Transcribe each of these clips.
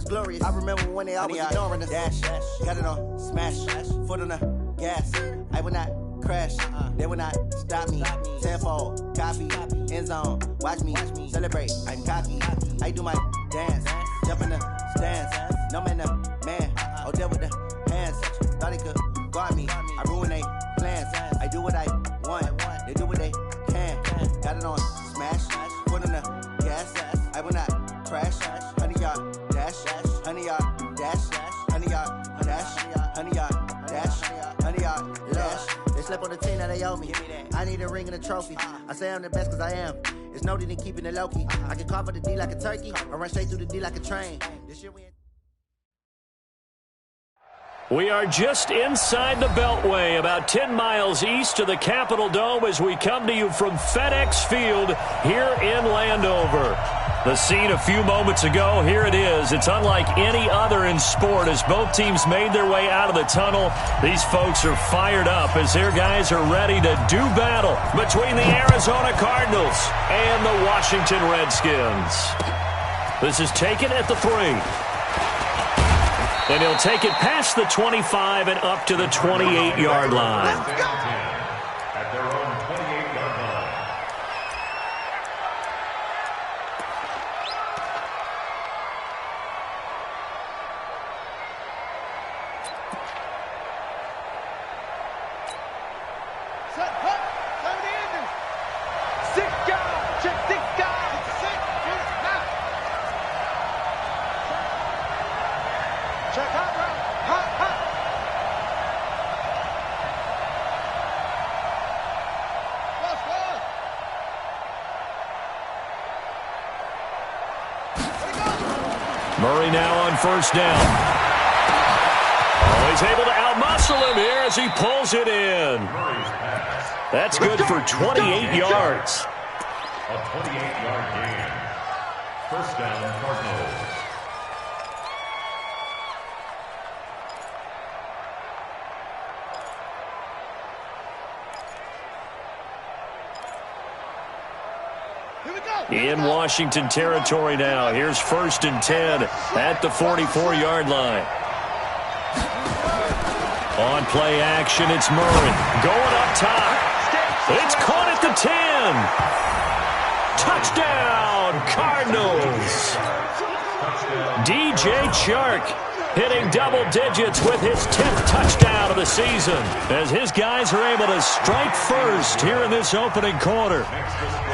glorious. I remember when they always ignoring us. Dash, got it on, smash, foot on the gas. I will not crash, they will not stop me. Tenfold, copy, end zone, watch me celebrate. I'm cocky, I do my dance, jump in the stands. No man, oh there with the hands. Thought he could guard me, I ruin they plans. I do what I want, they do what they can. Got it on, smash, foot on the gas. I will not crash, 100-yard dash, 100-yard dash, 100-yard dash, 100-yard dash, 100-yard dash. They slept on the team that they owe me. I need a ring and a trophy. I say I'm the best cause I am. It's noted in keeping it low-key. I can carve for the D like a turkey. I run straight through the D like a train. This year We are just inside the Beltway, about 10 miles east of the Capitol Dome as we come to you from FedEx Field here in Landover. The scene a few moments ago, here it is. It's unlike any other in sport as both teams made their way out of the tunnel. These folks are fired up as their guys are ready to do battle between the Arizona Cardinals and the Washington Redskins. This is taken at the 3. And he'll take it past the 25 and up to the 28-yard line. At their own 28-yard line. Set, hut, time to end it. 6 guys, check 6 guys. 6, now. Check hot, bro. Hot, hot. Let's go. Murray now on first down. Oh, he's able to outmuscle him here as he pulls it in. That's good for 28 yards. A 28-yard gain. First down, Cardinals. In Washington territory now. Here's 1st and 10 at the 44-yard line. On play action, it's Murray. Going up top. It's caught at the 10. Touchdown, Cardinals. DJ Chark hitting double digits with his 10th touchdown of the season as his guys are able to strike first here in this opening quarter.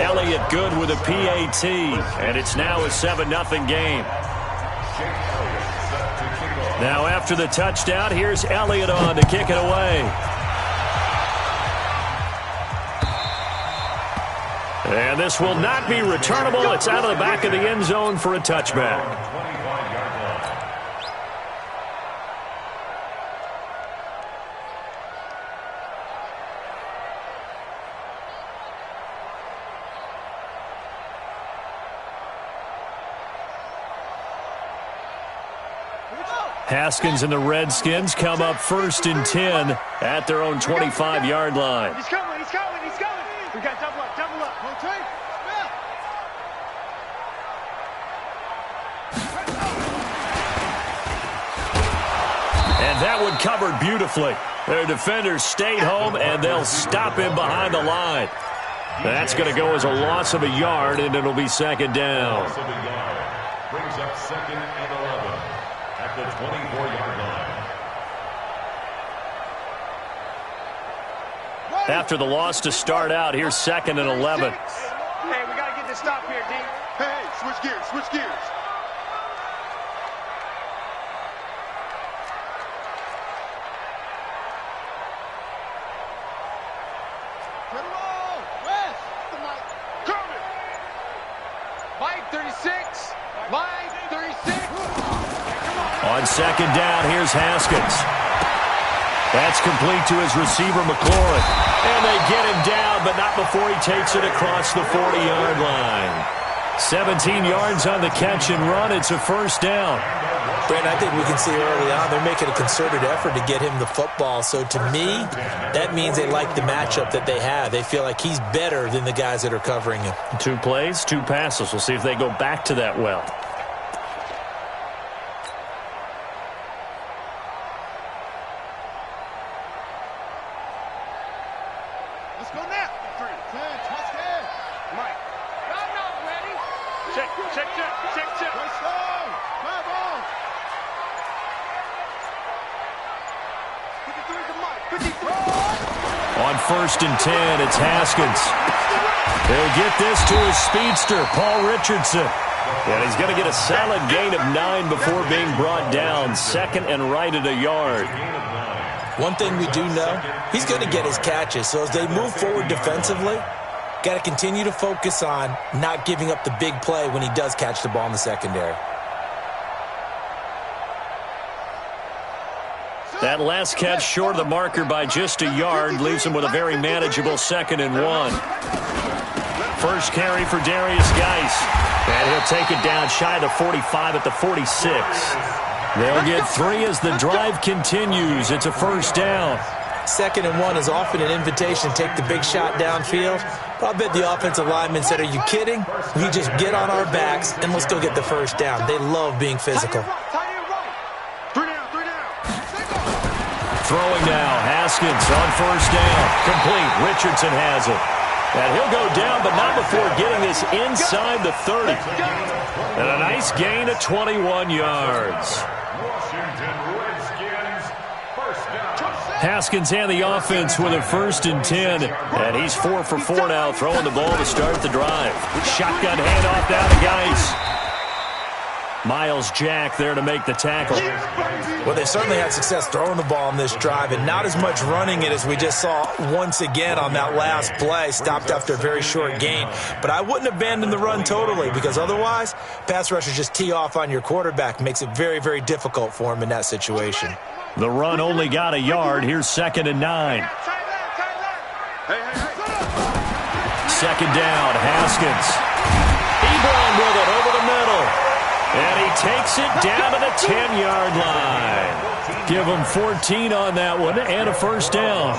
Elliott good with a PAT, and it's now a 7-0 game. Now after the touchdown, here's Elliott on to kick it away. And this will not be returnable. It's out of the back of the end zone for a touchback. Haskins and the Redskins come up 1st and 10 at their own 25-yard line. He's coming, he's coming, he's coming. We got double up, double up. Rotate. And that one covered beautifully. Their defenders stayed home, and they'll stop him behind the line. That's going to go as a loss of a yard, and it'll be 2nd down. Loss of a yard. Brings up 2nd and 11 at the 24-yard line. After the loss to start out, here's 2nd and 11. Hey, we got to get this stop here, D. Hey, switch gears, switch gears. Get it all. West. The Mike. Coming. Mike 36. Mike 36. On 2nd down, here's Haskins. That's complete to his receiver, McLaurin. And they get him down, but not before he takes it across the 40-yard line. 17 yards on the catch and run. It's a 1st down. Brent, I think we can see early on they're making a concerted effort to get him the football. So to me, that means they like the matchup that they have. They feel like he's better than the guys that are covering him. 2 plays, 2 passes. We'll see if they go back to that well. Check. Let's go. Come on. 53 to Mike. 53. On 1st and 10, it's Haskins. He'll get this to his speedster, Paul Richardson. And he's going to get a solid gain of 9 before being brought down. 2nd and right at a yard. One thing we do know, he's going to get his catches. So as they move forward defensively, got to continue to focus on not giving up the big play when he does catch the ball in the secondary. That last catch short of the marker by just a yard leaves him with a very manageable 2nd and 1. First carry for Darius Geis. And he'll take it down shy of the 45 at the 46. They'll get 3 as the drive continues. It's a first down. 2nd and 1 is often an invitation to take the big shot downfield. But I bet the offensive lineman said, are you kidding? We just get on our backs and let's go get the first down. They love being physical. Throwing now, Haskins on first down. Complete. Richardson has it. And he'll go down, but not before getting this inside the 30. And a nice gain of 21 yards. Haskins and the offense with a 1st and 10. And he's 4 for 4 now, throwing the ball to start the drive. Shotgun handoff down to Geis. Miles Jack there to make the tackle. Well, they certainly had success throwing the ball on this drive and not as much running it as we just saw once again on that last play. Stopped after a very short gain. But I wouldn't abandon the run totally because otherwise, pass rushers just tee off on your quarterback. Makes it very, very difficult for him in that situation. The run only got a yard. Here's 2nd and 9. 2nd down, Haskins. Ebron with it over the middle. And he takes it down to the 10-yard line. Give him 14 on that one and a first down.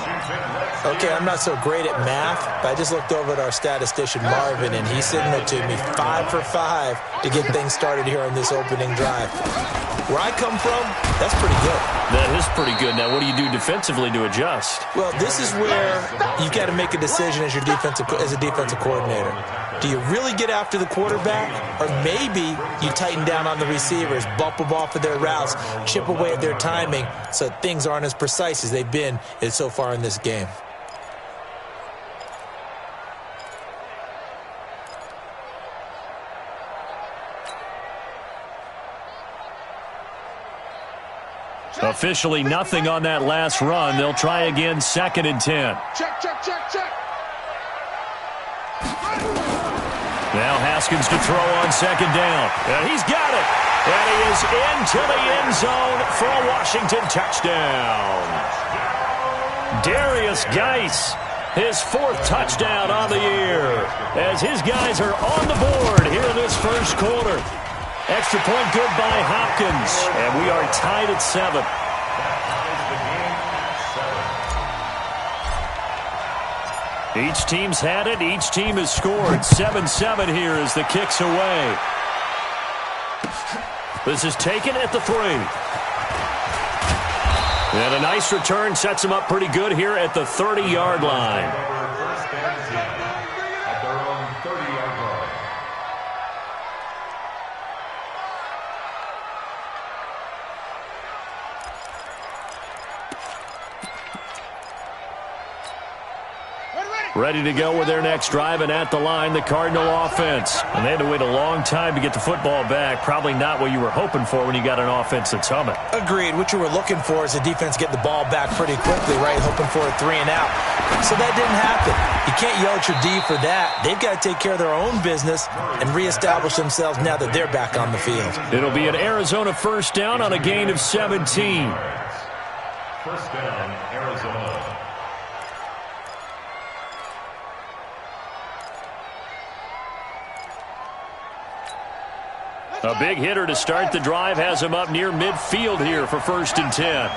Okay, I'm not so great at math, but I just looked over at our statistician, Marvin, and he signaled to me 5 for 5 to get things started here on this opening drive. Where I come from, that's pretty good. That is pretty good. Now, what do you do defensively to adjust? Well, this is where you've got to make a decision as a defensive coordinator. Do you really get after the quarterback, or maybe you tighten down on the receivers, bump them off of their routes, chip away at their timing so things aren't as precise as they've been so far in this game? Officially nothing on that last run. They'll try again, 2nd and 10. Check. Now Haskins to throw on 2nd down. And he's got it. And he is into the end zone for a Washington touchdown. Darius Geis, his 4th touchdown on the year. As his guys are on the board here in this first quarter. Extra point good by Hopkins. And we are tied at 7. Each team's had it. Each team has scored. 7-7 here as the kick's away. This is taken at the 3. And a nice return sets him up pretty good here at the 30-yard line. First and 10 at their own 30-yard line. Ready to go with their next drive, and at the line, the Cardinal offense. And they had to wait a long time to get the football back. Probably not what you were hoping for when you got an offense that's humming. Agreed. What you were looking for is the defense get the ball back pretty quickly, right? Hoping for a 3 and out. So that didn't happen. You can't yell at your D for that. They've got to take care of their own business and reestablish themselves now that they're back on the field. It'll be an Arizona first down on a gain of 17. First down, Arizona. A big hitter to start the drive has him up near midfield here for 1st and 10.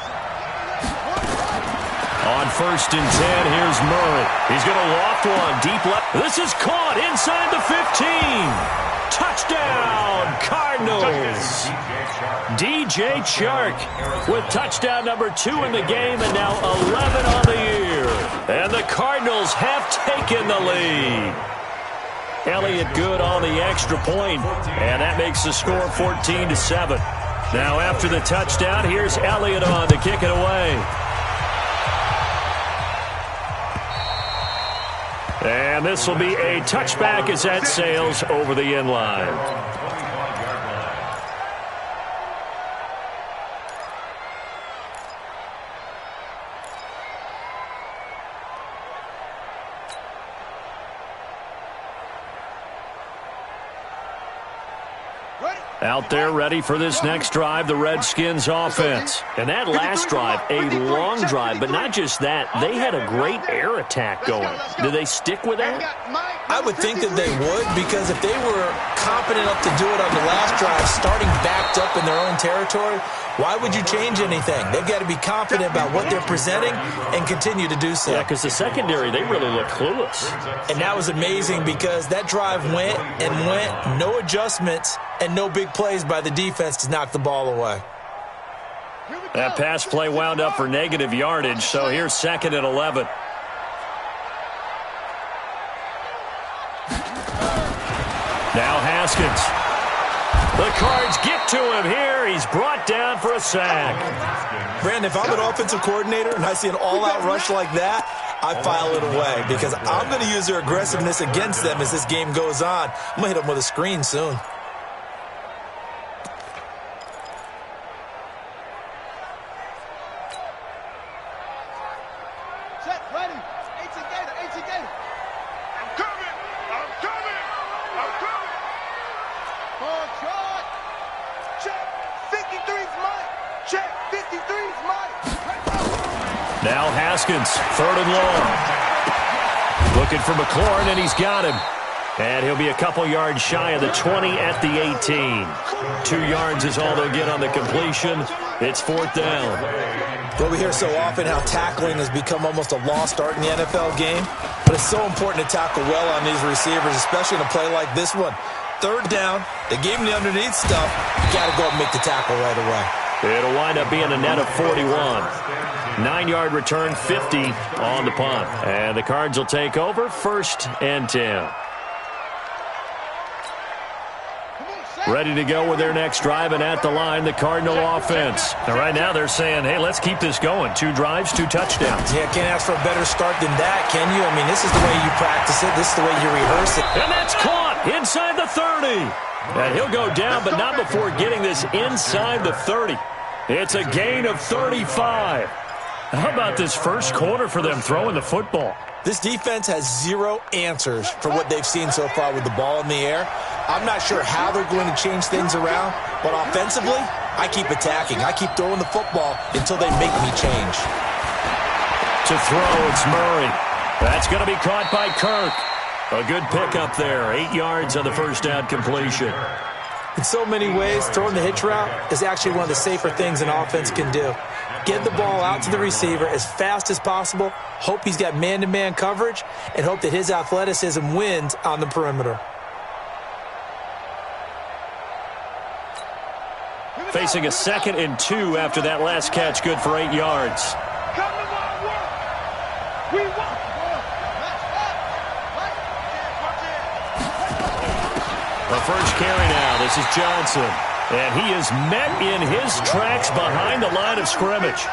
On 1st and 10, here's Murray. He's going to loft one deep left. This is caught inside the 15. Touchdown, Cardinals. DJ Chark with touchdown number 2 in the game and now 11 on the year. And the Cardinals have taken the lead. Elliott good on the extra point, and that makes the score 14-7. Now after the touchdown, here's Elliott on to kick it away. And this will be a touchback as that sails over the end line. Out there ready for this next drive, the Redskins offense. And that last drive, a long drive, but not just that. They had a great air attack going. Do they stick with that? I would think that they would, because if they were competent enough to do it on the last drive, starting backed up in their own territory, why would you change anything? They've got to be confident about what they're presenting and continue to do so. Yeah, because the secondary, they really look clueless. And that was amazing because that drive went and went, no adjustments, and no big plays by the defense to knock the ball away. That pass play wound up for negative yardage, so here's 2nd and 11. Now Haskins. The Cards get to him here. He's brought down for a sack. Brandon, if I'm an offensive coordinator and I see an all-out rush like that, I file it away because I'm going to use their aggressiveness against them as this game goes on. I'm going to hit them with a screen soon. Set, ready. 18 Gator, 18 Gator. I'm coming. I'm coming. I'm coming. Ball shot. Check. 53's mine. Check. 53's mine. Now Haskins, 3rd and long. Looking for McLaurin, and he's got him. And he'll be a couple yards shy of the 20 at the 18. 2 yards is all they'll get on the completion. It's 4th down. Well, we hear so often how tackling has become almost a lost art in the NFL game. But it's so important to tackle well on these receivers, especially in a play like this one. 3rd down, they gave him the underneath stuff. You got to go and make the tackle right away. It'll wind up being a net of 41. 9-yard return, 50 on the punt. And the Cards will take over, 1st and 10. Ready to go with their next drive, and at the line, the Cardinal offense. And right now they're saying, hey, let's keep this going. 2 drives, 2 touchdowns. Yeah, can't ask for a better start than that, can you? I mean, this is the way you practice it. This is the way you rehearse it. And that's caught inside the 30. And he'll go down, but not before getting this inside the 30. It's a gain of 35. How about this first quarter for them throwing the football? This defense has 0 answers for what they've seen so far with the ball in the air. I'm not sure how they're going to change things around, but offensively, I keep attacking. I keep throwing the football until they make me change. To throw, it's Murray. That's going to be caught by Kirk. A good pickup there. 8 yards on the first down completion. In so many ways, throwing the hitch route is actually one of the safer things an offense can do. Get the ball out to the receiver as fast as possible, hope he's got man-to-man coverage, and hope that his athleticism wins on the perimeter. Facing a 2nd and 2 after that last catch, good for 8 yards. Come to my work. We want. The first carry now. This is Johnson. And he is met in his tracks behind the line of scrimmage.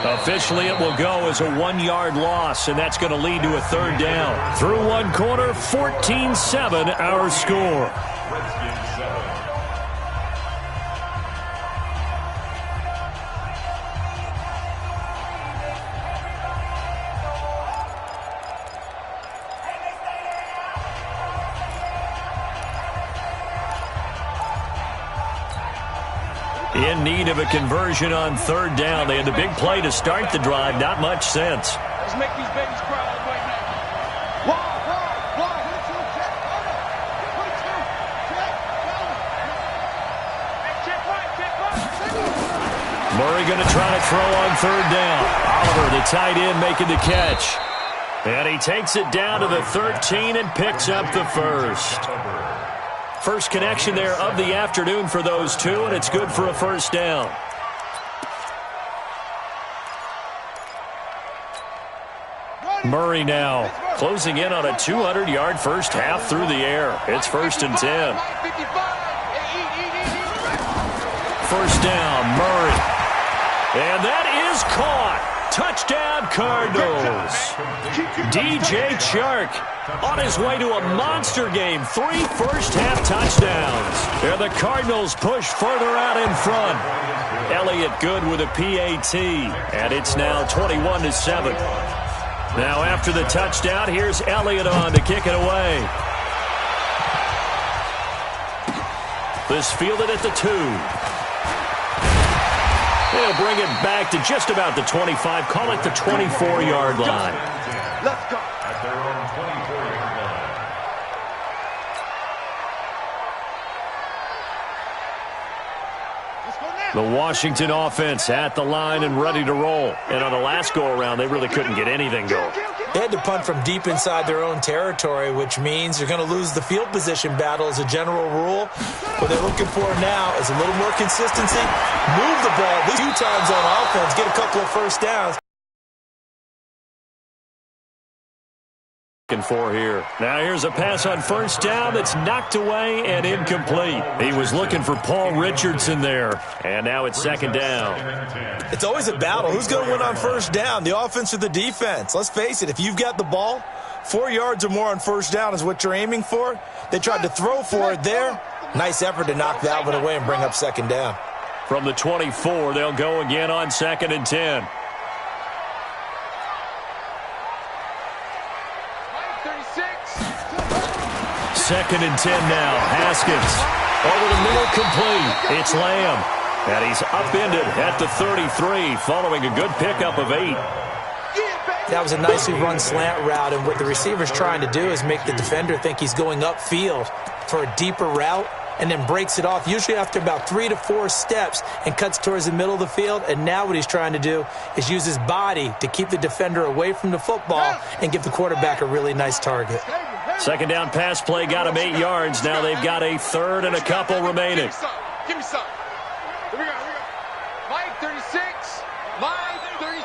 Officially, it will go as a 1-yard loss, and that's going to lead to a 3rd down. Through 1 quarter, 14-7 our score. In need of a conversion on 3rd down. They had the big play to start the drive. Not much sense. Let's make these babies cry right now. Wall. Check right. Murray going to try to throw on 3rd down. Oliver, the tight end, making the catch. And he takes it down to the 13 and picks up the first. First connection there of the afternoon for those two, and it's good for a 1st down. Murray now closing in on a 200-yard first half through the air. It's 1st and 10. First down, Murray. And that is caught. Touchdown, Cardinals. DJ Chark on his way to a monster game. 3 first-half touchdowns. And the Cardinals push further out in front. Elliott good with a PAT. And it's now 21-7. Now after the touchdown, here's Elliott on to kick it away. This fielded at the 2. They'll bring it back to just about the 25. Call it the 24-yard line. Let's go. At their own 24-yard line. Let's go now. The Washington offense at the line and ready to roll. And on the last go-around, they really couldn't get anything going. They had to punt from deep inside their own territory, which means they're going to lose the field position battle as a general rule. What they're looking for now is a little more consistency. Move the ball at least 2 times on offense. Get a couple of first downs. For here. Now here's a pass on first down that's knocked away and incomplete. He was looking for Paul Richardson there. And now it's 2nd down. It's always a battle. Who's going to win on first down, the offense or the defense? Let's face it, if you've got the ball, 4 yards or more on first down is what you're aiming for. They tried to throw for it there. Nice effort to knock that one away and bring up 2nd down. From the 24, they'll go again on 2nd and 10. 2nd and 10 now. Haskins over the middle, complete. It's Lamb. And he's upended at the 33 following a good pickup of 8. That was a nicely run slant route, and what the receiver's trying to do is make the defender think he's going upfield for a deeper route and then breaks it off, usually after about 3 to 4 steps, and cuts towards the middle of the field. And now what he's trying to do is use his body to keep the defender away from the football and give the quarterback a really nice target. 2nd down pass play got him 8 yards. Now they've got a 3rd and a couple remaining. Give me some. Here we go. Mike 36. Mike 33.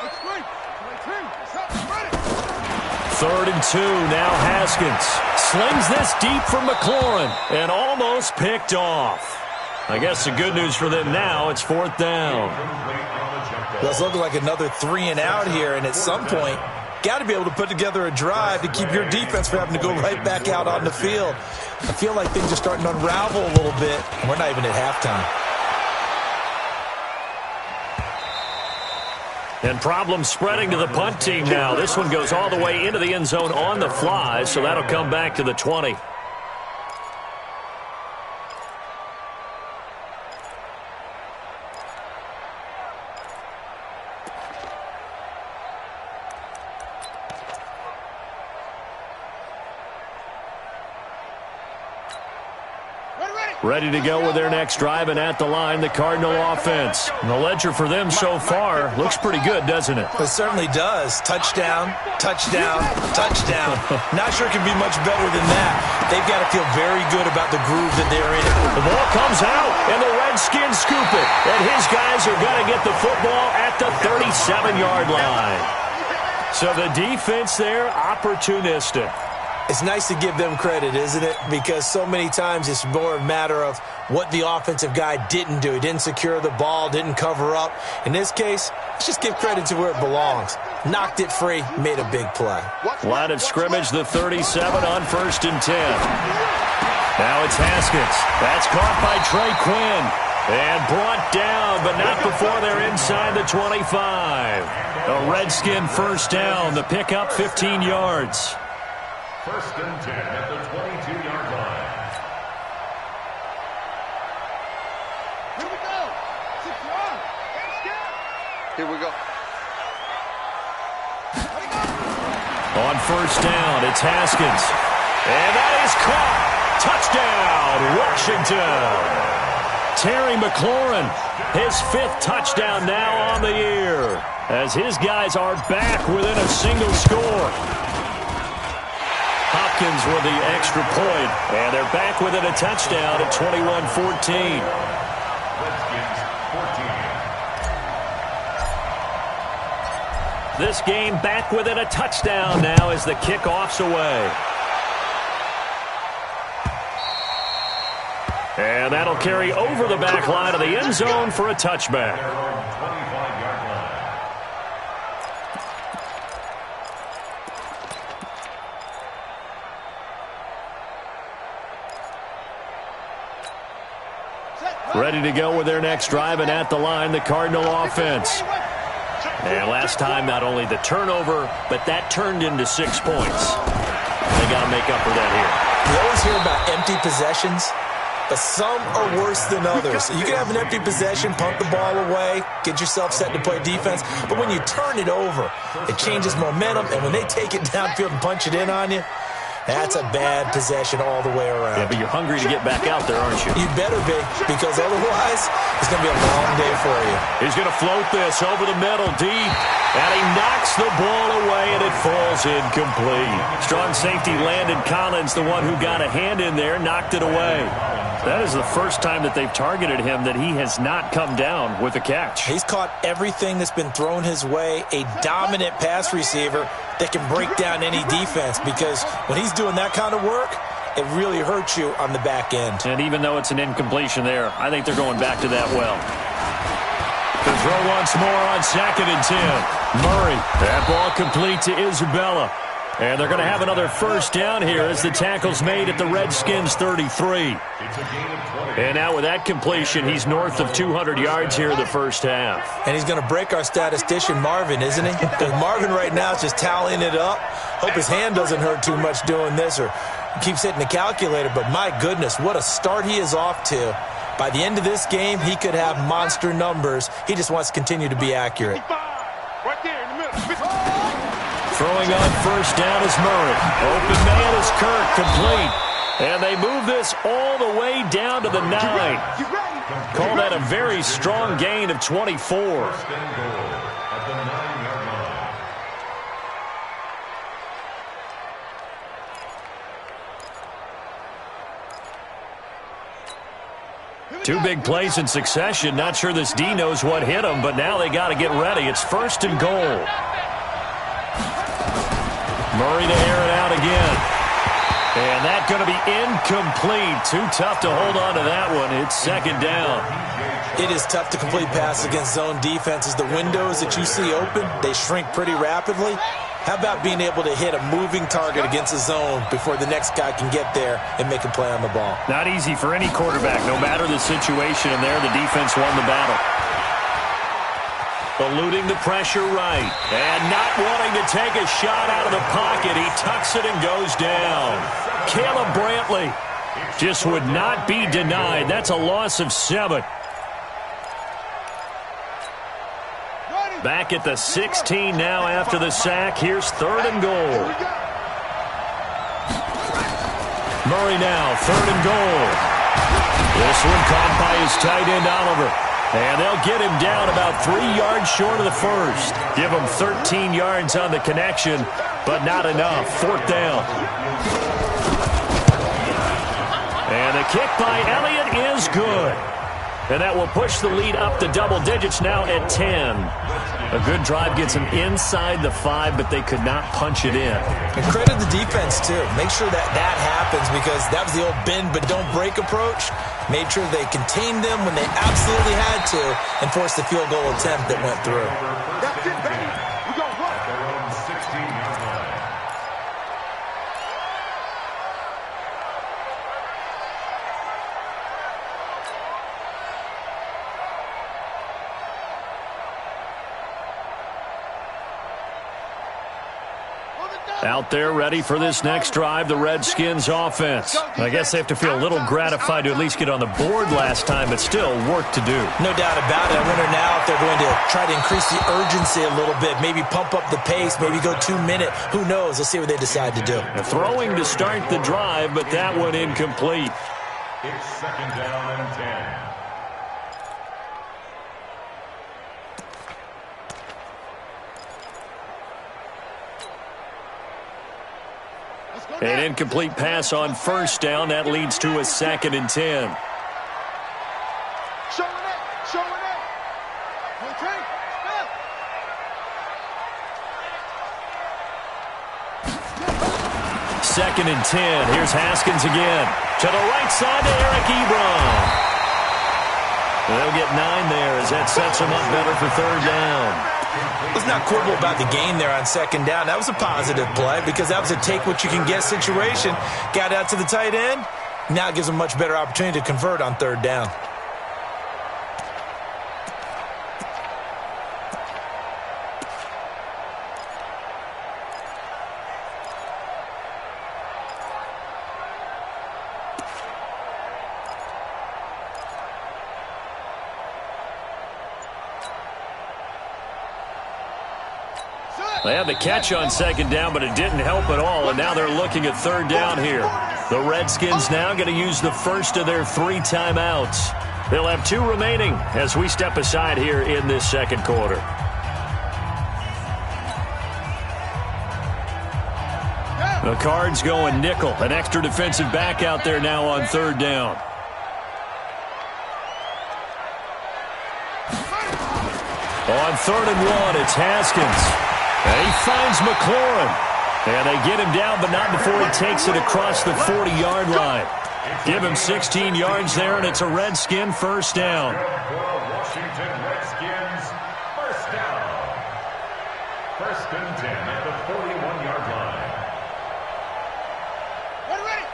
3rd and 2. Now Haskins slings this deep from McLaurin and almost picked off. I guess the good news for them now, it's 4th down. Well, it's looking like another 3 and out here, and at some point, got to be able to put together a drive to keep your defense from having to go right back out on the field. I feel like things are starting to unravel a little bit, and we're not even at halftime. And problems spreading to the punt team now. This one goes all the way into the end zone on the fly, so that'll come back to the 20. Ready to go with their next drive, and at the line, the Cardinal offense. And the ledger for them so far looks pretty good, doesn't it? It certainly does. Touchdown, touchdown, touchdown. Not sure it can be much better than that. They've got to feel very good about the groove that they're in. The ball comes out, and the Redskins scoop it. And his guys are going to get the football at the 37-yard line. So the defense there, opportunistic. It's nice to give them credit, isn't it? Because so many times it's more a matter of what the offensive guy didn't do. He didn't secure the ball, didn't cover up. In this case, let's just give credit to where it belongs. Knocked it free, made a big play. Line of scrimmage, the 37 on 1st and 10. Now it's Haskins. That's caught by Trey Quinn. And brought down, but not before they're inside the 25. A Redskin first down. The pickup, 15 yards. 1st and 10 at the 22-yard line. Here we go. 6 yards. Here we go. On first down, it's Haskins. And that is caught. Touchdown, Washington. Terry McLaurin, his 5th touchdown now on the year, as his guys are back within a single score. Hopkins with the extra point, and they're back within a touchdown at 21-14. Redskins 14. This game back within a touchdown now as the kickoff's away. And that'll carry over the back line of the end zone for a touchback. Ready to go with their next drive, and at the line, the Cardinal offense. And last time, not only the turnover, but that turned into 6 points. They got to make up for that here. You always hear about empty possessions, but some are worse than others. You can have an empty possession, punt the ball away, get yourself set to play defense, but when you turn it over, it changes momentum, and when they take it downfield and punch it in on you, that's a bad possession all the way around. Yeah, but you're hungry to get back out there, aren't you? You better be, because otherwise it's going to be a long day for you. He's going to float this over the middle deep, and he knocks the ball away, and it falls incomplete. Strong safety Landon Collins, the one who got a hand in there, knocked it away. That is the first time that they've targeted him that he has not come down with a catch. He's caught everything that's been thrown his way, a dominant pass receiver that can break down any defense, because when he's doing that kind of work, it really hurts you on the back end. And even though it's an incompletion there, I think they're going back to that well. The throw once more on 2nd and 10. Murray, that ball complete to Isabella. And they're going to have another first down here as the tackle's made at the Redskins 33. And now with that completion, he's north of 200 yards here in the first half. And he's going to break our statistician Marvin, isn't he? Because Marvin right now is just tallying it up. Hope his hand doesn't hurt too much doing this or keeps hitting the calculator. But my goodness, what a start he is off to. By the end of this game, he could have monster numbers. He just wants to continue to be accurate. Right there in the middle. Throwing on first down is Murray. Open man is Kirk, complete. And they move this all the way down to the 9. Call that a very strong gain of 24. Two big plays in succession. Not sure this D knows what hit him, but now they got to get ready. It's 1st and goal. Murray to air it out again. And that's going to be incomplete. Too tough to hold on to that one. It's 2nd down. It is tough to complete passes against zone defenses. The windows that you see open, they shrink pretty rapidly. How about being able to hit a moving target against a zone before the next guy can get there and make a play on the ball? Not easy for any quarterback, no matter the situation. And there, the defense won the battle. Eluding the pressure right. And not wanting to take a shot out of the pocket. He tucks it and goes down. Caleb Brantley just would not be denied. That's a loss of 7. Back at the 16 now after the sack. Here's 3rd and goal. Murray now, 3rd and goal. This one caught by his tight end Oliver. And they'll get him down about 3 yards short of the first. Give him 13 yards on the connection, but not enough. 4th down. And the kick by Elliott is good. And that will push the lead up to double digits now at 10. A good drive gets them inside the 5, but they could not punch it in. And credit the defense, too. Make sure that happens, because that was the old bend but don't break approach. Made sure they contained them when they absolutely had to and forced the field goal attempt that went through. That's it, baby. We're going to run. At their own 16-yard line. Out there ready for this next drive, the Redskins offense. I guess they have to feel a little gratified to at least get on the board last time, but still work to do. No doubt about it. I wonder now if they're going to try to increase the urgency a little bit, maybe pump up the pace, maybe go 2-minute. Who knows? Let's see what they decide to do. Throwing to start the drive, but that one incomplete. It's 2nd down and 10. An incomplete pass on first down. That leads to a 2nd and 10. Showing it. Okay. 2nd and 10. Here's Haskins again. To the right side to Eric Ebron. They'll get 9 there as that sets them up better for 3rd down. Let's not quibble about the gain there on 2nd down. That was a positive play because that was a take-what-you-can-get situation. Got out to the tight end. Now it gives them a much better opportunity to convert on 3rd down. They had the catch on 2nd down, but it didn't help at all, and now they're looking at 3rd down here. The Redskins now going to use the first of their 3 timeouts. They'll have 2 remaining as we step aside here in this 2nd quarter. The Cards going nickel, an extra defensive back out there now on 3rd down. On 3rd and 1, it's Haskins. And he finds McLaurin. And they get him down, but not before he takes it across the 40-yard line. Give him 16 yards there, and it's a Redskin 1st down. Washington Redskins, 1st down. 1st and 10 at the 41-yard line.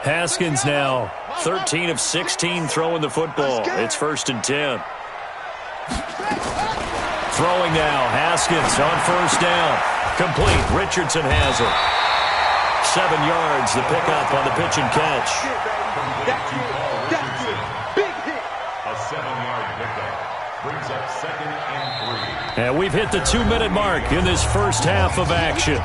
Haskins now 13 of 16 throwing the football. It's 1st and 10. Throwing now, Haskins on 1st down. Complete. Richardson has it. 7 yards, the pickup on the pitch and catch. Big hit. A 7-yard pickup brings up 2nd and 3. And we've hit the 2-minute mark in this first half of action.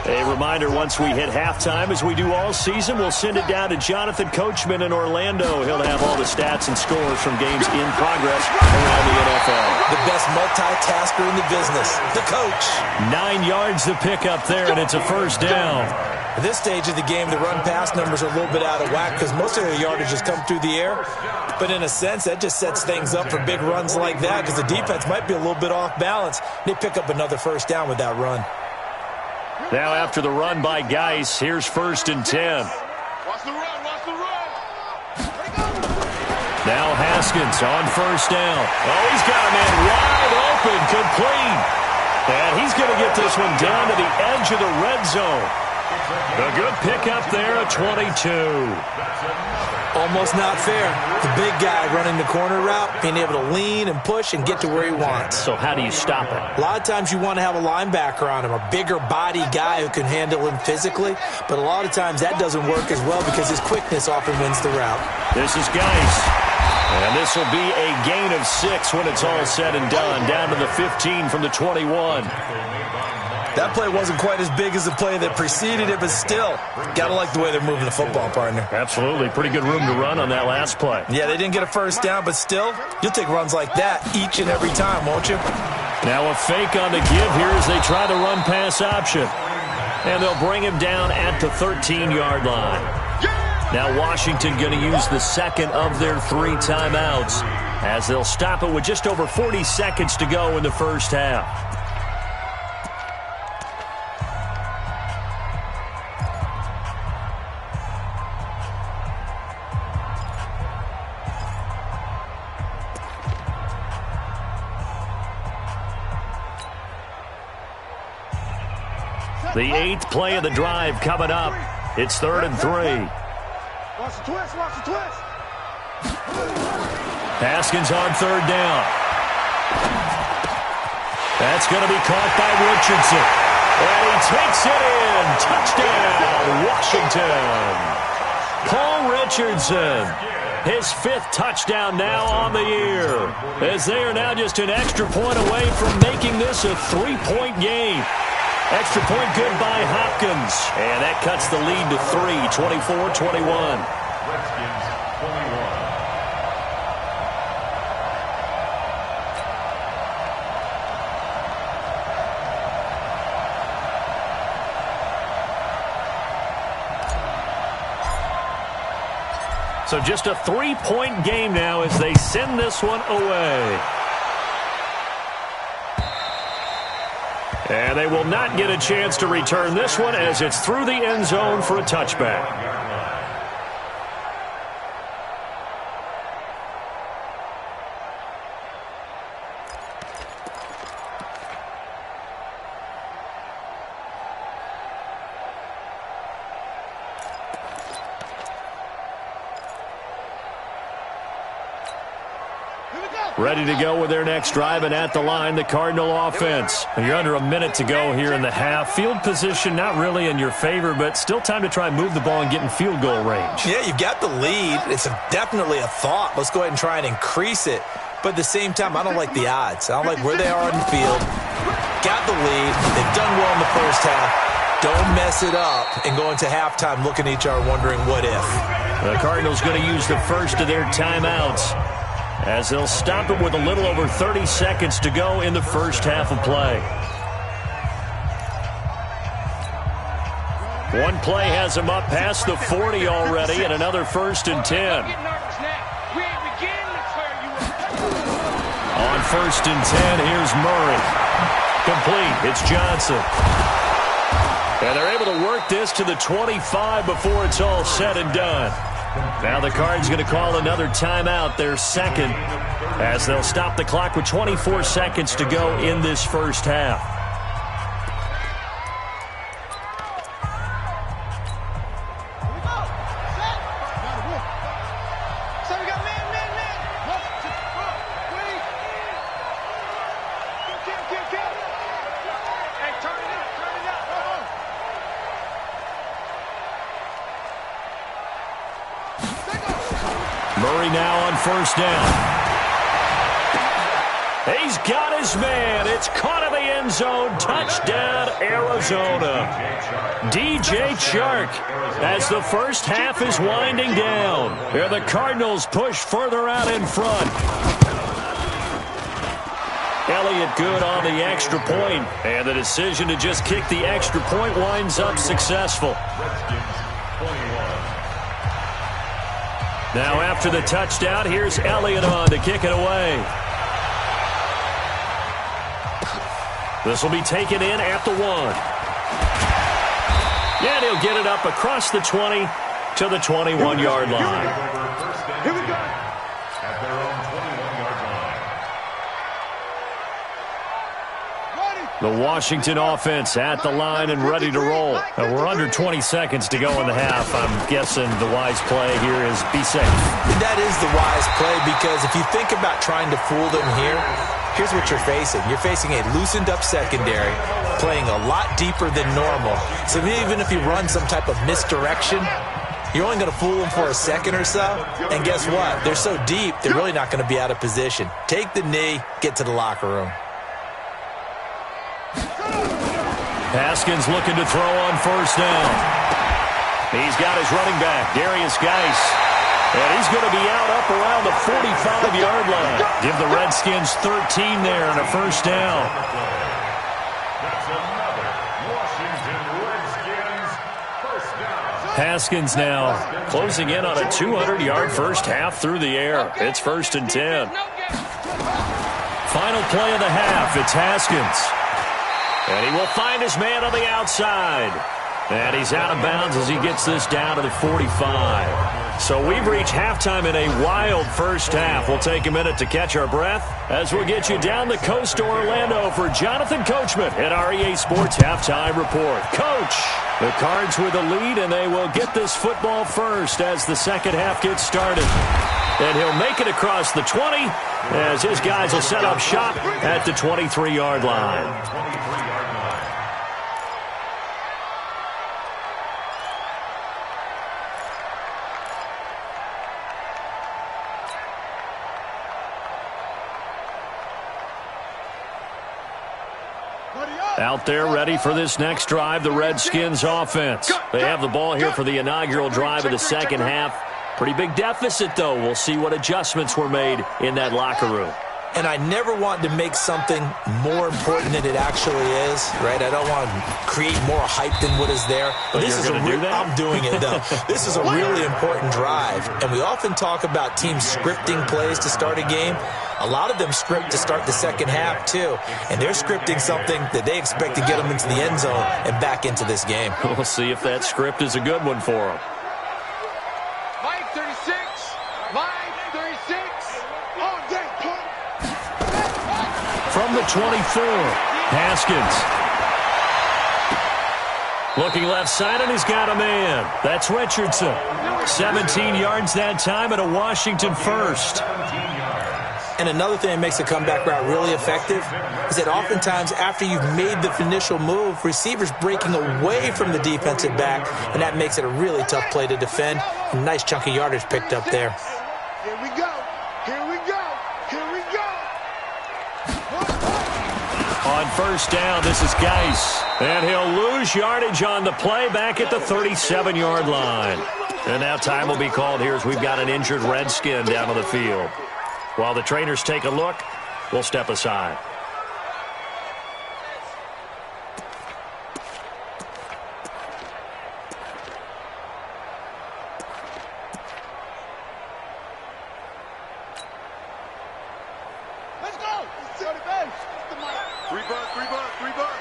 A reminder, once we hit halftime, as we do all season, we'll send it down to Jonathan Coachman in Orlando. He'll have all the stats and scores from games in progress around the NFL. The best multitasker in the business, the coach. 9 yards to pick up there, and it's a 1st down. At this stage of the game, the run-pass numbers are a little bit out of whack because most of their yardage has come through the air. But in a sense, that just sets things up for big runs like that because the defense might be a little bit off balance. They pick up another 1st down with that run. Now after the run by Geis, here's 1st and 10. Watch the run, watch the run. Now Haskins on 1st down. Oh, he's got a man wide open, complete. And he's going to get this one down to the edge of the red zone. A good pickup there at 22. Almost not fair. The big guy running the corner route, being able to lean and push and get to where he wants. So how do you stop it? A lot of times you want to have a linebacker on him, a bigger body guy who can handle him physically, but a lot of times that doesn't work as well because his quickness often wins the route. This is Geis. And this will be a gain of 6 when it's all said and done, down to the 15 from the 21. That play wasn't quite as big as the play that preceded it, but still, got to like the way they're moving the football, partner. Absolutely. Pretty good room to run on that last play. Yeah, they didn't get a 1st down, but still, you'll take runs like that each and every time, won't you? Now a fake on the give here as they try the run-pass option. And they'll bring him down at the 13-yard line. Now Washington going to use the 2nd of their 3 timeouts as they'll stop it with just over 40 seconds to go in the first half. The 8th play of the drive coming up. It's 3rd and 3. Watch the twist, watch the twist. Haskins on 3rd down. That's going to be caught by Richardson. And he takes it in. Touchdown, Washington. Paul Richardson, his 5th touchdown now on the year, as they are now just an extra point away from making this a 3-point game. Extra point good by Hopkins. And that cuts the lead to 3, 24-21. Redskins 21. So just a 3-point game now as they send this one away. And they will not get a chance to return this one as it's through the end zone for a touchback. Ready to go with their next drive, and at the line, the Cardinal offense. You're under a minute to go here in the half. Field position not really in your favor, but still time to try and move the ball and get in field goal range. Yeah, you've got the lead. It's definitely a thought. Let's go ahead and try and increase it. But at the same time, I don't like the odds. I don't like where they are on the field. Got the lead. They've done well in the first half. Don't mess it up and go into halftime looking at each other wondering what if. The Cardinals going to use the first of their timeouts, as they'll stop it with a little over 30 seconds to go in the first half of play. One play has him up past the 40 already, and another 1st and 10. On 1st and 10, here's Murray. Complete. It's Johnson. And they're able to work this to the 25 before it's all said and done. Now the Cards going to call another timeout, their second, as they'll stop the clock with 24 seconds to go in this first half. Murray now on 1st down. He's got his man. It's caught in the end zone. Touchdown, Arizona. DJ Chark, as the first half is winding down. Here the Cardinals push further out in front. Elliott good on the extra point, and the decision to just kick the extra point winds up successful. Now after the touchdown, here's Elliott on to kick it away. This will be taken in at the 1. And he'll get it up across the 20 to the 21-yard line. Here we go. At their own 21-yard line. The Washington offense at the line and ready to roll. We're under 20 seconds to go in the half. I'm guessing the wise play here is be safe. That is the wise play, because if you think about trying to fool them here, here's what you're facing. You're facing a loosened up secondary, playing a lot deeper than normal. So even if you run some type of misdirection, you're only going to fool them for a second or so. And guess what? They're so deep, they're really not going to be out of position. Take the knee, get to the locker room. Haskins looking to throw on 1st down. He's got his running back, Darius Geis. And he's going to be out up around the 45-yard line. Give the Redskins 13 there and a 1st down. That's another Washington Redskins 1st down. Haskins now closing in on a 200-yard first half through the air. It's 1st and 10. Final play of the half. It's Haskins. And he will find his man on the outside. And he's out of bounds as he gets this down to the 45. So we've reached halftime in a wild first half. We'll take a minute to catch our breath as we'll get you down the coast to Orlando for Jonathan Coachman at our EA Sports Halftime Report. Coach, the Cards with the lead, and they will get this football first as the second half gets started. And he'll make it across the 20 as his guys will set up shop at the 23-yard line. Out there ready for this next drive, the Redskins offense. They have the ball here for the inaugural drive of the second half. Pretty big deficit, though. We'll see what adjustments were made in that locker room. and I never want to make something more important than it actually is, right? I don't want to create more hype than what is there. But this is I'm doing it, though. This is a really important drive, and we often talk about teams scripting plays to start a game. A lot of them script to start the second half, too, and they're scripting something that they expect to get them into the end zone and back into this game. We'll see if that script is a good one for them. Mike 36. Mike 36. Oh, dang, punt. From the 24, Haskins. Looking left side, and he's got a man. That's Richardson. 17 yards that time and a Washington first. And another thing that makes a comeback route really effective is that oftentimes after you've made the initial move, receivers breaking away from the defensive back, and that makes it a really tough play to defend. A nice chunk of yardage picked up there. Here we go. Here we go. Here we go. On first down, this is Geis. And he'll lose yardage on the play back at the 37-yard line. And now time will be called here as we've got an injured Redskin down on the field. While the trainers take a look, we'll step aside. Let's go. Let's go to bench. Three buck, three buck, three buck.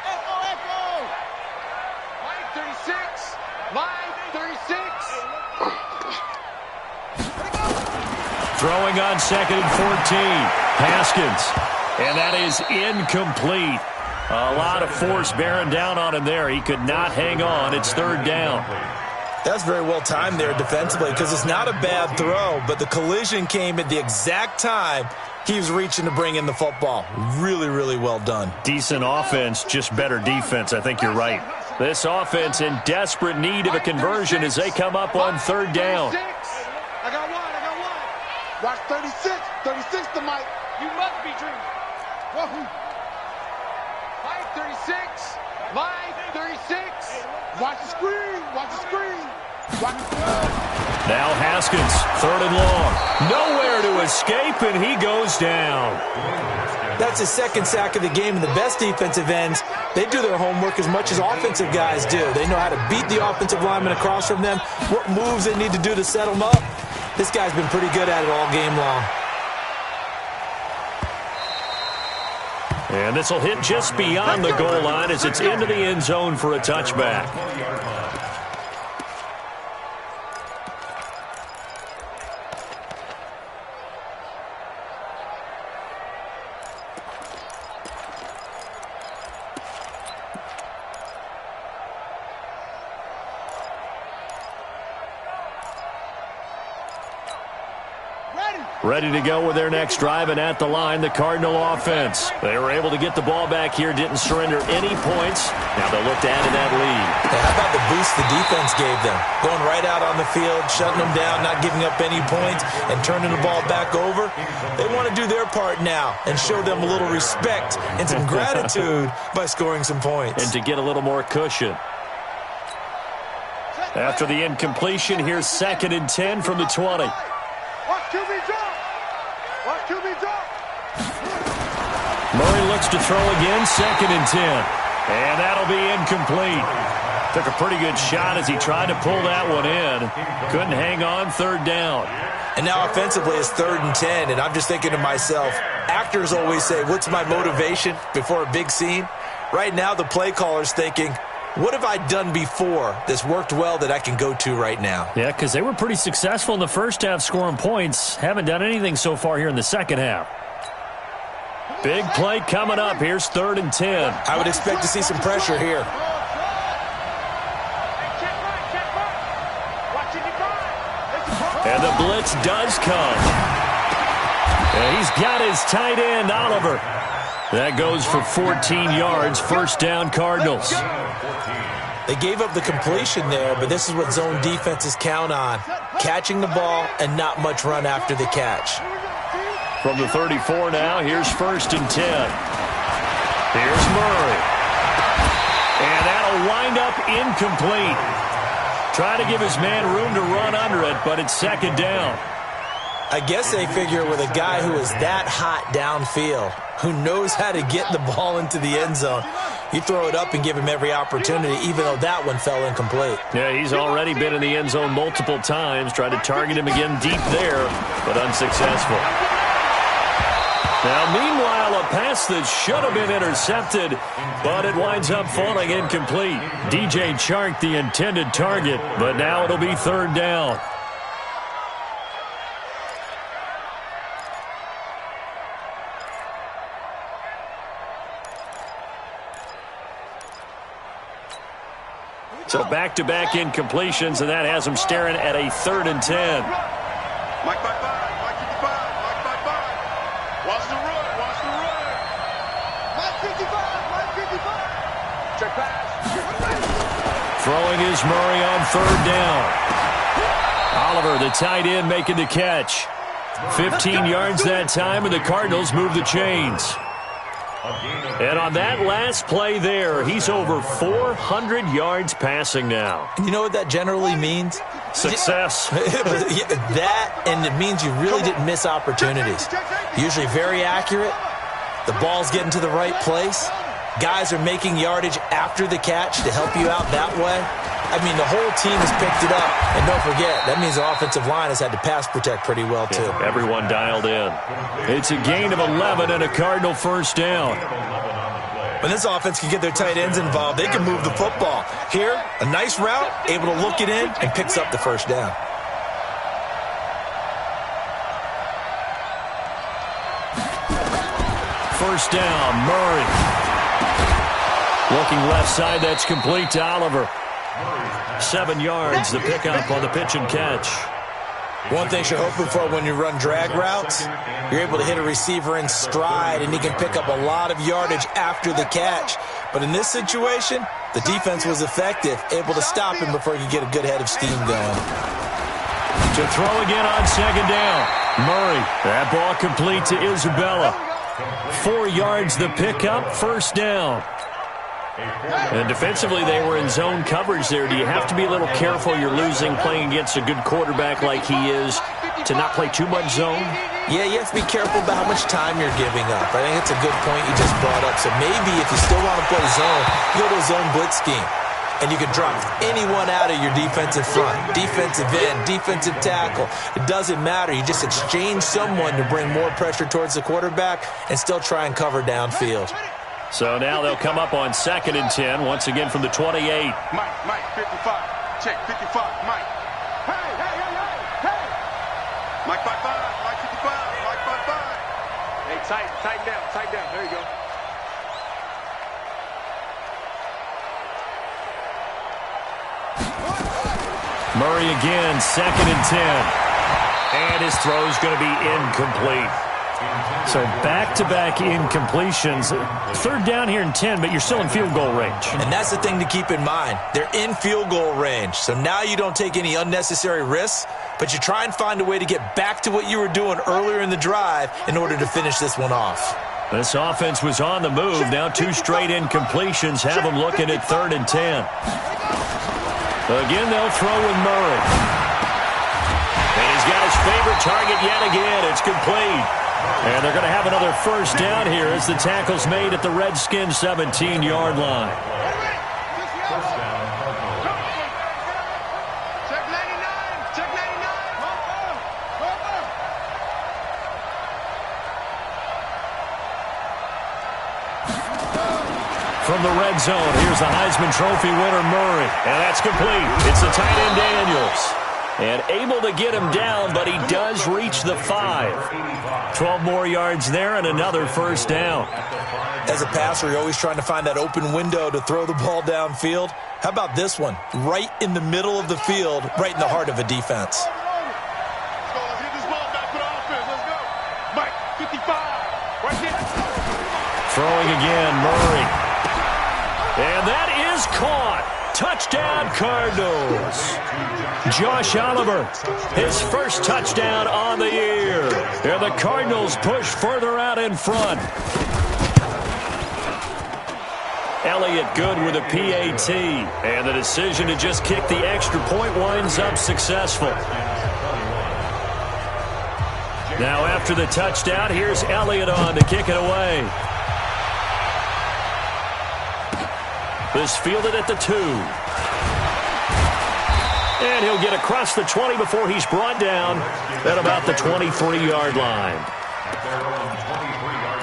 Echo, echo. Mike 36. Mike 36. Throwing on second and 14. Haskins. And that is incomplete. A lot of force bearing down on him there. He could not hang on. It's third down. That's very well timed there defensively because it's not a bad throw, but the collision came at the exact time he was reaching to bring in the football. Really, really well done. Decent offense, just better defense. I think you're right. This offense in desperate need of a conversion as they come up on third down. I got one. Watch 36. 36 to Mike. You must be dreaming. Wahoo. Mike 36. Mike 36. Watch the screen. Watch the screen. Watch the screen. Now Haskins, third and long. Nowhere to escape, and he goes down. That's his second sack of the game, and the best defensive ends, they do their homework as much as offensive guys do. They know how to beat the offensive lineman across from them, what moves they need to do to set them up. This guy's been pretty good at it all game long. And this will hit just beyond the goal line as it's into the end zone for a touchback. Ready to go with their next drive, and at the line, the Cardinal offense. They were able to get the ball back here, didn't surrender any points. Now they'll look to add to that lead. Hey, how about the boost the defense gave them? Going right out on the field, shutting them down, not giving up any points, and turning the ball back over. They want to do their part now and show them a little respect and some gratitude by scoring some points. And to get a little more cushion. After the incompletion, here's second and 10 from the 20. Watch QB drop. Watch QB drop. Murray looks to throw again, second and 10. And that'll be incomplete. Took a pretty good shot as he tried to pull that one in. Couldn't hang on, third down. And now offensively it's third and 10, and I'm just thinking to myself, actors always say, what's my motivation before a big scene? Right now the play caller's thinking, what have I done before that's worked well that I can go to right now? Yeah, because they were pretty successful in the first half scoring points. Haven't done anything so far here in the second half. Big play coming up. Here's third and 10. I would expect to see some pressure here. And the blitz does come. And he's got his tight end, Oliver. That goes for 14 yards. First down, Cardinals. They gave up the completion there, but this is what zone defenses count on. Catching the ball and not much run after the catch. From the 34 now, here's first and 10. Here's Murray. And that'll wind up incomplete. Trying to give his man room to run under it, but it's second down. I guess they figure with a guy who is that hot downfield, who knows how to get the ball into the end zone, you throw it up and give him every opportunity, even though that one fell incomplete. Yeah, he's already been in the end zone multiple times. Tried to target him again deep there, but unsuccessful. Now, meanwhile, a pass that should have been intercepted, but it winds up falling incomplete. DJ Chark, the intended target, but now it'll be third down. So back-to-back incompletions, and that has him staring at a 3rd and 10. Mike by 5, Mike 55, Mike by 5. Watch the run, watch the run. Mike 55, Mike 55. Check pass. Throwing is Murray on 3rd down. Oliver, the tight end, making the catch. 15 yards that time, and the Cardinals move the chains. And on that last play there, he's over 400 yards passing now. You know what that generally means? Success. That, and it means you really didn't miss opportunities. Usually very accurate. The ball's getting to the right place. Guys are making yardage after the catch to help you out that way. I mean, the whole team has picked it up. And don't forget, that means the offensive line has had to pass protect pretty well, too. Yeah, everyone dialed in. It's a gain of 11 and a Cardinal first down. When this offense can get their tight ends involved, they can move the football. Here, a nice route, able to look it in, and picks up the first down. First down, Murray. Looking left side, that's complete to Oliver. 7 yards, the pickup on the pitch and catch. One thing you're hoping for when you run drag routes, you're able to hit a receiver in stride, and he can pick up a lot of yardage after the catch. But in this situation, the defense was effective, able to stop him before he could get a good head of steam going. To throw again on second down. Murray, that ball complete to Isabella. 4 yards, the pickup, first down. And defensively, they were in zone coverage there. Do you have to be a little careful you're losing playing against a good quarterback like he is to not play too much zone? Yeah, you have to be careful about how much time you're giving up. I think it's a good point you just brought up. So maybe if you still want to play zone, you go to a zone blitz scheme. And you can drop anyone out of your defensive front, defensive end, defensive tackle. It doesn't matter. You just exchange someone to bring more pressure towards the quarterback and still try and cover downfield. So now they'll come up on 2nd and 10, once again from the 28. Mike 55. Check 55, Mike. Hey, hey, hey, hey, hey. Mike by 5, Mike 55, Mike by 5. Hey, tighten down. There you go. Murray again, 2nd and 10. And his throw is going to be incomplete. So back-to-back incompletions. 3rd down here and 10, but you're still in field goal range. And that's the thing to keep in mind. They're in field goal range. So now you don't take any unnecessary risks, but you try and find a way to get back to what you were doing earlier in the drive in order to finish this one off. This offense was on the move. Now 2 straight incompletions have them looking at 3rd and 10. Again, they'll throw with Murray. And he's got his favorite target yet again. It's complete. And they're going to have another first down here as the tackle's made at the Redskins' 17-yard line. Check 99, check 99. From the red zone, here's the Heisman Trophy winner, Murray. And that's complete. It's the tight end, Daniels. And able to get him down, but he does reach the 5. 12 more yards there and another first down. As a passer, you're always trying to find that open window to throw the ball downfield. How about this one? Right in the middle of the field, right in the heart of a defense. Let's get this ball back to the offense. Let's go. Mike 55. Right here. Throwing again, Murray. And that is caught. Touchdown, Cardinals. Josh Oliver, his first touchdown on the year. And the Cardinals push further out in front. Elliott good with a PAT. And the decision to just kick the extra point winds up successful. Now after the touchdown, here's Elliott on to kick it away. This fielded at the 2. And he'll get across the 20 before he's brought down at about the 23-yard line. At their own 23-yard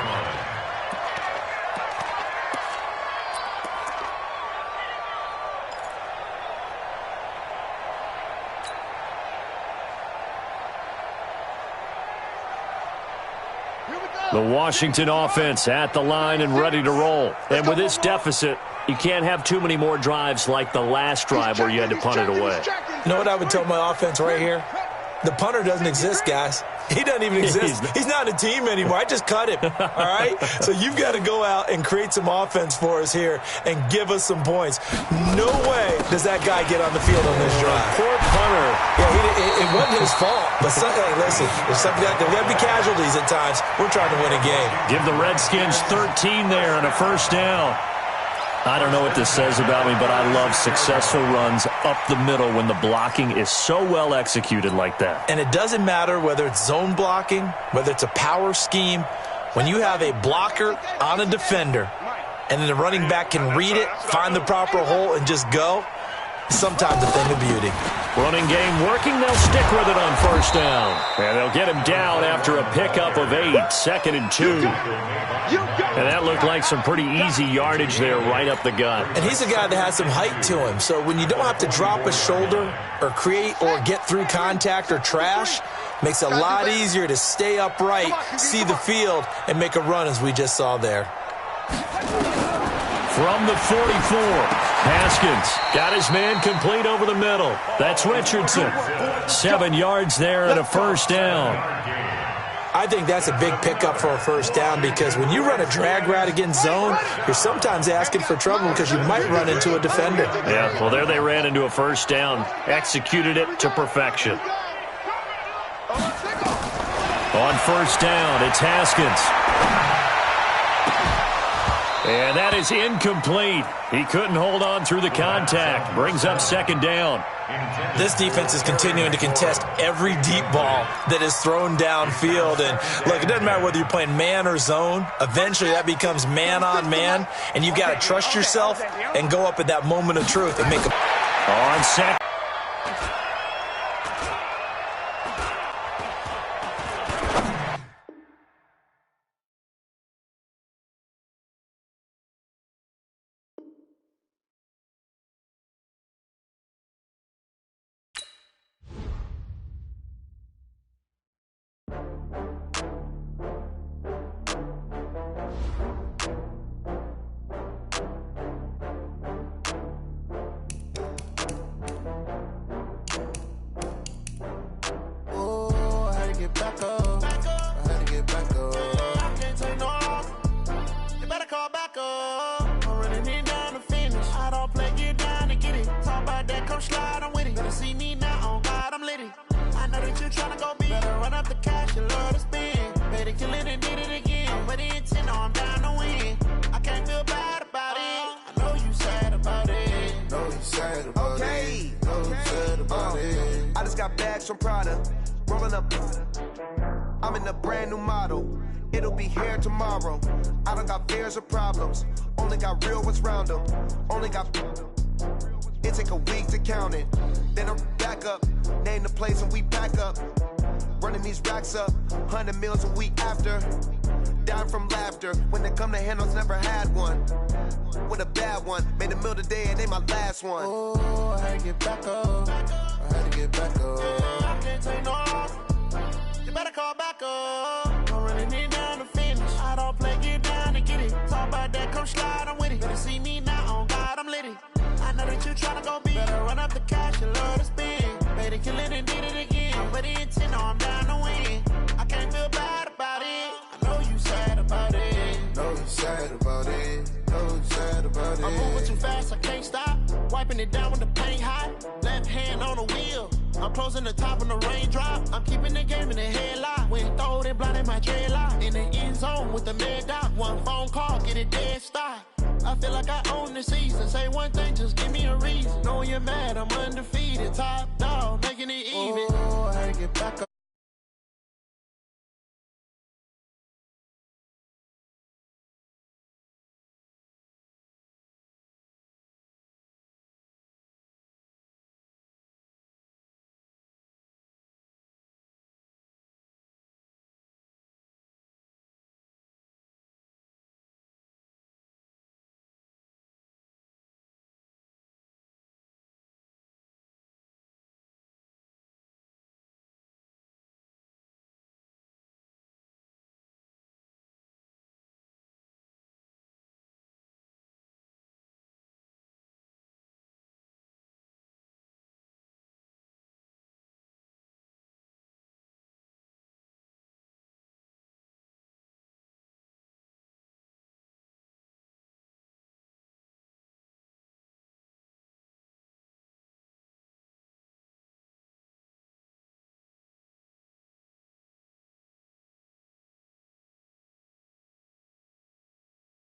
line. The Washington offense at the line and ready to roll. And with this deficit, you can't have too many more drives like the last drive where you had to punt it away. You know what I would tell my offense right here? The punter doesn't exist, guys. He doesn't even exist. He's not a team anymore. I just cut him, all right? So you've got to go out and create some offense for us here and give us some points. No way does that guy get on the field on this drive. Poor punter. Yeah, it wasn't his fault. But, hey, listen, there's something like there got to be casualties at times. We're trying to win a game. Give the Redskins 13 there on a first down. I don't know what this says about me, but I love successful runs up the middle when the blocking is so well executed like that. And it doesn't matter whether it's zone blocking, whether it's a power scheme. When you have a blocker on a defender and then the running back can read it, find the proper hole, and just go, sometimes a thing of beauty. Running game working. They'll stick with it on first down. And they'll get him down after a pickup of 8, 2nd and 2. And that looked like some pretty easy yardage there right up the gut. And he's a guy that has some height to him. So when you don't have to drop a shoulder or create or get through contact or trash, makes it a lot easier to stay upright, see the field, and make a run as we just saw there. From the 44, Haskins got his man complete over the middle. That's Richardson. 7 yards there and a first down. I think that's a big pickup for a first down because when you run a drag route against zone, you're sometimes asking for trouble because you might run into a defender. Yeah, well, there they ran into a first down. Executed it to perfection. On first down, it's Haskins. And that is incomplete. He couldn't hold on through the contact. Brings up second down. This defense is continuing to contest every deep ball that is thrown downfield. And, look, it doesn't matter whether you're playing man or zone. Eventually that becomes man on man. And you've got to trust yourself and go up at that moment of truth and make a... On set. I'm in a brand new model. It'll be here tomorrow. I don't got fears or problems. Only got real ones round them. Only got... It take a week to count it. Then I'm back up. Name the place and we pack up. Running these racks up. 100 meals a week after. Down from laughter. When they come to handles, never had one. With a bad one. Made a meal today and they my last one. Oh, I had to get back up. I had to get back up. I can't take no off. You better call back up. I'm running it down to finish. I don't play, get down to get it. Talk about that, come slide, I'm with it. Better see me now, on God, I'm litty. I know that you tryna go big. Better run up the cash, you love to spend. Made it, kill it, and did it again. I'm with the intent, no, I'm down to win. I can't feel bad about it. I know you sad about it. Know you sad about it. Know you sad about it. I'm moving too fast, I can't stop. Wiping it down when the paint hot. Left hand on the wheel. I'm closing the top when the raindrop. I'm keeping the game in the headlock. When throwed it blind in my dreadlock. In the end zone with the mad dot. One phone call, get it dead stop. I feel like I own the season. Say one thing, just give me a reason. Know you're mad, I'm undefeated. Top dog, making it even. Oh, I had to get back up.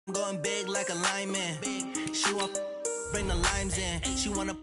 I'm going big like a lineman. She want bring the limes in. She wanna